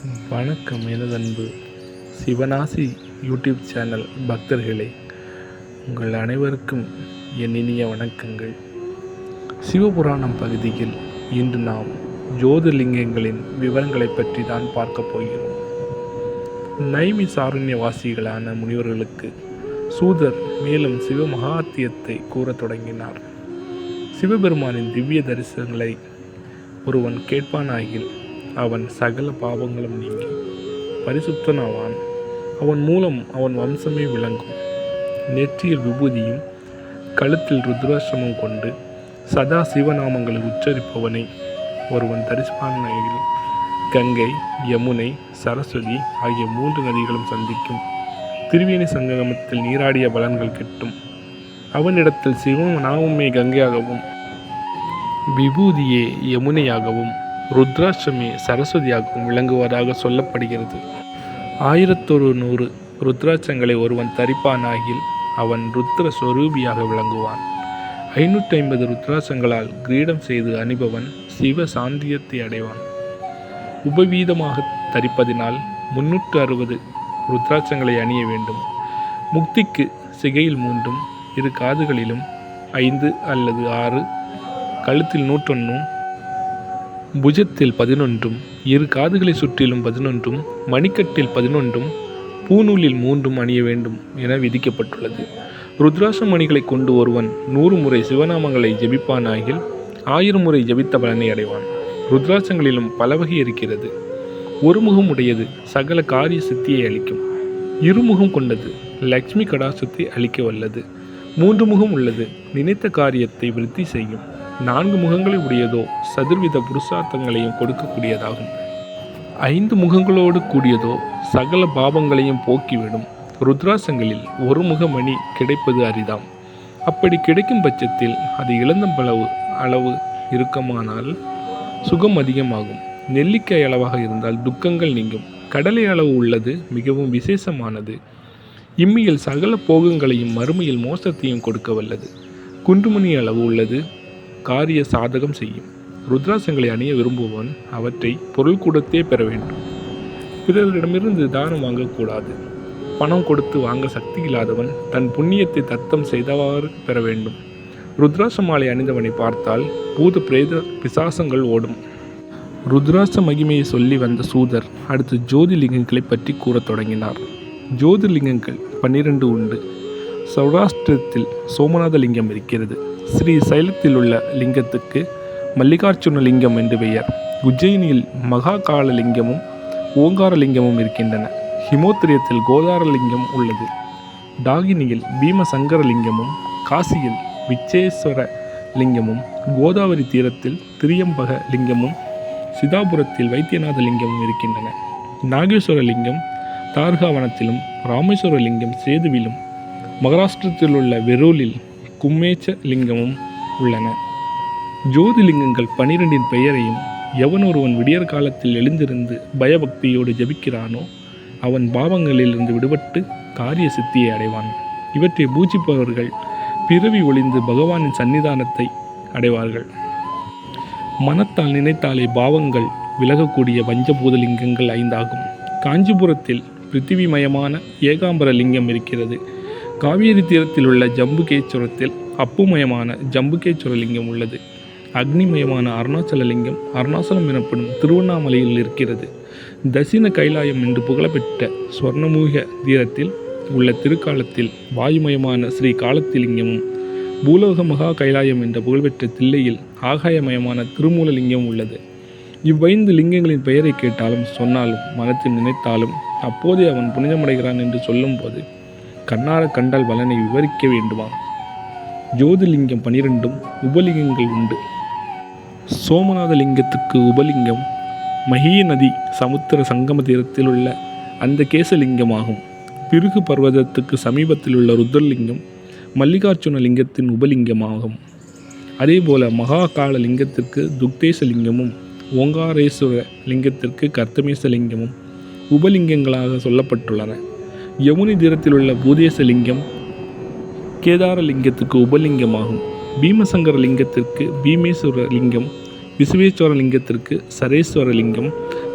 வணக்கம் எனதன்பு சிவனாசி YouTube channel பக்தர்களே, உங்கள் அனைவருக்கும் என் இனிய வணக்கங்கள். சிவபுராணம் பகுதியில் இன்று நாம் ஜோதிர்லிங்கங்களின் விவரங்களை பற்றி தான் பார்க்க போகிறோம். நைமி சாரண்யவாசிகளான முனிவர்களுக்கு சூதர் மேலும் சிவ மகாத்தியத்தை கூறத் தொடங்கினார். சிவபெருமானின் திவ்ய தரிசனங்களை ஒருவன் கேட்பானாகில் அவன் சகல பாவங்களும் நீங்கி பரிசுத்தனாவான். அவன் மூலம் அவன் வம்சமே விளங்கும். நெற்றியில் விபூதியும் கழுத்தில் ருத்ராட்சமும் கொண்டு சதா சிவநாமங்களை உச்சரிப்பவனை ஒருவன் தரிசனாகில் கங்கை, யமுனை, சரஸ்வதி ஆகிய 3 நதிகளும் சந்திக்கும் திரிவேணி சங்கமத்தில் நீராடிய பலன்கள் கிட்டும். அவனிடத்தில் சிவநாமமே கங்கையாகவும், விபூதியே யமுனையாகவும், ருத்ராட்சமே சரஸ்வதியாகவும் விளங்குவதாக சொல்லப்படுகிறது. 1100 ருத்ராட்சங்களை ஒருவன் தரிப்பானாகில் அவன் ருத்ர ஸ்வரூபியாக விளங்குவான். 550 ருத்ராட்சங்களால் கிரீடம் செய்து அணிபவன் சிவ சாந்தியத்தை அடைவான். உபவீதமாக தரிப்பதினால் 360 ருத்ராட்சங்களை அணிய வேண்டும். முக்திக்கு சிகையில் 3, 2 காதுகளிலும் 5 அல்லது 6, கழுத்தில் 101, புஜத்தில் 11, 2 காதுகளை சுற்றிலும் 11, மணிக்கட்டில் 11, பூநூலில் 3 அணிய வேண்டும் என விதிக்கப்பட்டுள்ளது. ருத்ராட்ச மணிகளை கொண்டு ஒருவன் 100 முறை சிவநாமங்களை ஜெபிப்பானாகில் 1000 முறை ஜெபித்த பலனை அடைவான். ருத்ராட்சங்களிலும் பல வகை இருக்கிறது. ஒரு முகம் உடையது சகல காரிய சித்தியை அளிக்கும். இருமுகம் கொண்டது லக்ஷ்மி கடாசத்தை அளிக்க வல்லது. 3 முகம் உள்ளது நினைத்த காரியத்தை விருத்தி செய்யும். 4 முகங்களை உடையதோ சதுர்வித புருஷார்த்தங்களையும் கொடுக்கக்கூடியதாகும். 5 முகங்களோடு கூடியதோ சகல பாவங்களையும் போக்கிவிடும். ருத்ராட்சங்களில் ஒரு முகமணி கிடைப்பது அரிதாம். அப்படி கிடைக்கும் பட்சத்தில் அது இளந்தம்பளவு அளவு இருக்குமானால் சுகம் அதிகமாகும். நெல்லிக்காய் அளவாக இருந்தால் துக்கங்கள் நீங்கும். கடலை அளவு உள்ளது மிகவும் விசேஷமானது. இம்மியில் சகல போகங்களையும் மறுமையில் மோசத்தையும் கொடுக்க வல்லது. குன்றுமணி அளவு உள்ளது காரிய சாதகம் செய்யும். ருத்ராட்சங்களை அணிய விரும்புவன் அவற்றை பொருள் கூடத்தே பெற வேண்டும். பிறரிடமிருந்து தானம் வாங்கக்கூடாது. பணம் கொடுத்து வாங்க சக்தி இல்லாதவன் தன் புண்ணியத்தை தத்தம் செய்தவாறு பெற வேண்டும். ருத்ராட்ச மாலை அணிந்தவனை பார்த்தால் பூத பிரேத பிசாசங்கள் ஓடும். ருத்ராட்ச மகிமையை சொல்லி வந்த சூதர் அடுத்து ஜோதிர்லிங்கங்களை பற்றி கூறத் தொடங்கினார். ஜோதிர்லிங்கங்கள் 12 உண்டு. சௌராஷ்டிரத்தில் சோமநாத லிங்கம் இருக்கிறது. ஸ்ரீ சைலத்தில் உள்ள லிங்கத்துக்கு மல்லிகார்ஜுன லிங்கம் என்று பெயர். உஜ்ஜயினியில் மகாகால லிங்கமும் ஓங்கார லிங்கமும் இருக்கின்றன. ஹிமோத்திரியத்தில் கோதார லிங்கம் உள்ளது. டாகினியில் பீமசங்கர லிங்கமும், காசியில் விச்சேஸ்வர லிங்கமும், கோதாவரி தீரத்தில் திரியம்பக லிங்கமும், சிதாபுரத்தில் வைத்தியநாத லிங்கமும் இருக்கின்றன. நாகேஸ்வர லிங்கம் தார்காவனத்திலும், ராமேஸ்வர லிங்கம் சேதுவிலும், மகாராஷ்டிரத்தில் உள்ள வெரூலில் கும்மேச்ச லிங்கமும் உள்ளன. ஜோதிலிங்கங்கள் 12 பெயரையும் எவனொருவன் விடியற் காலத்தில் எழுந்திருந்து பயபக்தியோடு ஜபிக்கிறானோ அவன் பாவங்களிலிருந்து விடுபட்டு காரிய சித்தியை அடைவான். இவற்றை பூஜிப்பவர்கள் பிறவி ஒளிந்து பகவானின் சன்னிதானத்தை அடைவார்கள். மனத்தால் நினைத்தாலே பாவங்கள் விலகக்கூடிய பஞ்சபூதலிங்கங்கள் 5 ஆகும். காஞ்சிபுரத்தில் பிருத்திவிமயமான ஏகாம்பர லிங்கம் இருக்கிறது. காவேரி தீரத்தில் உள்ள ஜம்புகேஸ்வரத்தில் அப்புமயமான ஜம்புகேஸ்வர லிங்கம் உள்ளது. அக்னிமயமான அருணாச்சல லிங்கம் அருணாச்சலம் எனப்படும் திருவண்ணாமலையில் இருக்கிறது. தசின கைலாயம் என்று புகழப்பெற்ற ஸ்வர்ணமூக தீரத்தில் உள்ள திருக்காலத்தில் வாயுமயமான ஸ்ரீ காலத்திலிங்கமும், பூலோக மகா கைலாயம் என்ற புகழ்பெற்ற தில்லையில் ஆகாயமயமான திருமூலலிங்கம் உள்ளது. இவ்5 லிங்கங்களின் பெயரை கேட்டாலும் சொன்னாலும் மனத்தில் நினைத்தாலும் அப்போதே அவன் புனிதமடைகிறான் என்று சொல்லும்போது கண்ணார கண்டால் பலனை விவரிக்க வேண்டுமா? ஜோதிர்லிங்கம் 12 உபலிங்கங்கள் உண்டு. சோமநாத லிங்கத்துக்கு உபலிங்கம் மஹீ நதி சமுத்திர சங்கம தீரத்தில் உள்ள அந்த கேசலிங்கமாகும். பிருகு பர்வதத்துக்கு சமீபத்தில் உள்ள ருத்ரலிங்கம் மல்லிகார்ஜுன லிங்கத்தின் உபலிங்கமாகும். அதேபோல மகாகால லிங்கத்திற்கு துக்தேச லிங்கமும், ஓங்காரேஸ்வர லிங்கத்திற்கு கர்த்தமேச லிங்கமும் உபலிங்கங்களாக சொல்லப்பட்டுள்ளன. யமுனி தீரத்தில் உள்ள பூதேச லிங்கம் கேதார லிங்கத்துக்கு உபலிங்கமாகும். பீமசங்கர லிங்கத்திற்கு பீமேஸ்வர லிங்கம் விசுவேஸ்வர லிங்கத்திற்கு சரேஸ்வர லிங்கம்,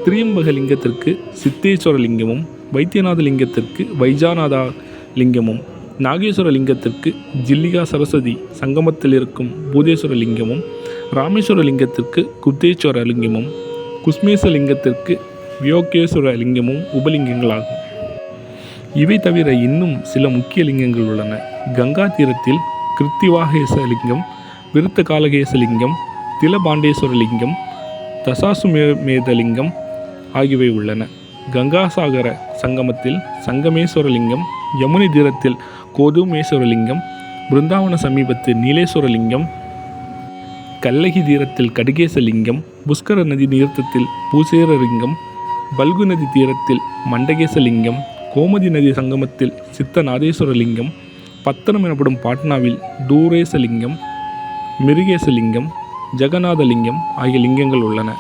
திரியம்பக லிங்கத்திற்கு சித்தேஸ்வர லிங்கமும், வைத்தியநாத லிங்கத்திற்கு வைஜாநாதா லிங்கமும், நாகேஸ்வர லிங்கத்திற்கு ஜில்லிகா சரஸ்வதி சங்கமத்தில் இருக்கும் பூதேஸ்வர லிங்கமும், ராமேஸ்வர லிங்கத்திற்கு குப்தேஸ்வர லிங்கமும், குஸ்மேச லிங்கத்திற்கு வியோகேஸ்வர லிங்கமும் உபலிங்கங்களாகும். இவை தவிர இன்னும் சில முக்கிய லிங்கங்கள் உள்ளன. கங்கா தீரத்தில் கிருத்திவாகேச லிங்கம், விருத்த காலகேச லிங்கம், திலபாண்டேஸ்வர லிங்கம், தசாசுமேத லிங்கம் ஆகியவை உள்ளன. கங்காசாகர சங்கமத்தில் சங்கமேஸ்வர லிங்கம், யமுனை தீரத்தில் கோதுமேஸ்வர லிங்கம், பிருந்தாவன சமீபத்தில் நீலேஸ்வர லிங்கம், கல்லகி தீரத்தில் கடுகேச லிங்கம், புஷ்கர நதி தீர்த்தத்தில் பூசேர லிங்கம், பல்கு நதி தீரத்தில் மண்டகேச லிங்கம், கோமதி நதி சங்கமத்தில் சித்தநாதேஸ்வர லிங்கம், பத்தனம் எனப்படும் பாட்னாவில் தூரேச லிங்கம், மிருகேச லிங்கம், ஜெகநாத லிங்கம் ஆகிய லிங்கங்கள் உள்ளன.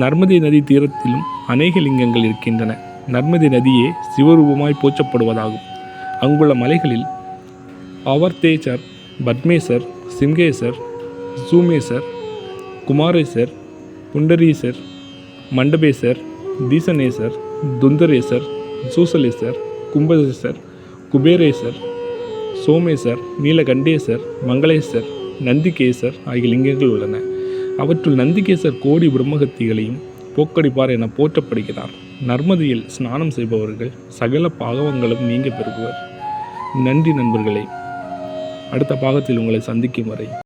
நர்மதை நதி தீரத்திலும் அநேக லிங்கங்கள் இருக்கின்றன. நர்மதை நதியே சிவரூபமாய் போற்றப்படுவதாகும். அங்குள்ள மலைகளில் அவர்தேச்சர், பத்மேசர், சிம்கேசர், சூமேசர், குமாரேசர், புண்டரீசர், மண்டபேசர், தீசனேசர், துந்தரேசர், சூசலேசர், கும்பதேசர், குபேரேசர், சோமேசர், நீலகண்டேசர், மங்களேசர், நந்திகேசர் ஆகிய லிங்கங்கள் உள்ளன. அவற்றுள் நந்திகேசர் கோடி பிரம்மகத்திகளையும் போக்கடிப்பார் என போற்றப்படுகிறார். நர்மதியில் ஸ்நானம் செய்பவர்கள் சகல பாகவங்களும் நீங்க பெறுவர். நன்றி நண்பர்களே. அடுத்த பாகத்தில் உங்களை சந்திக்கும் வரை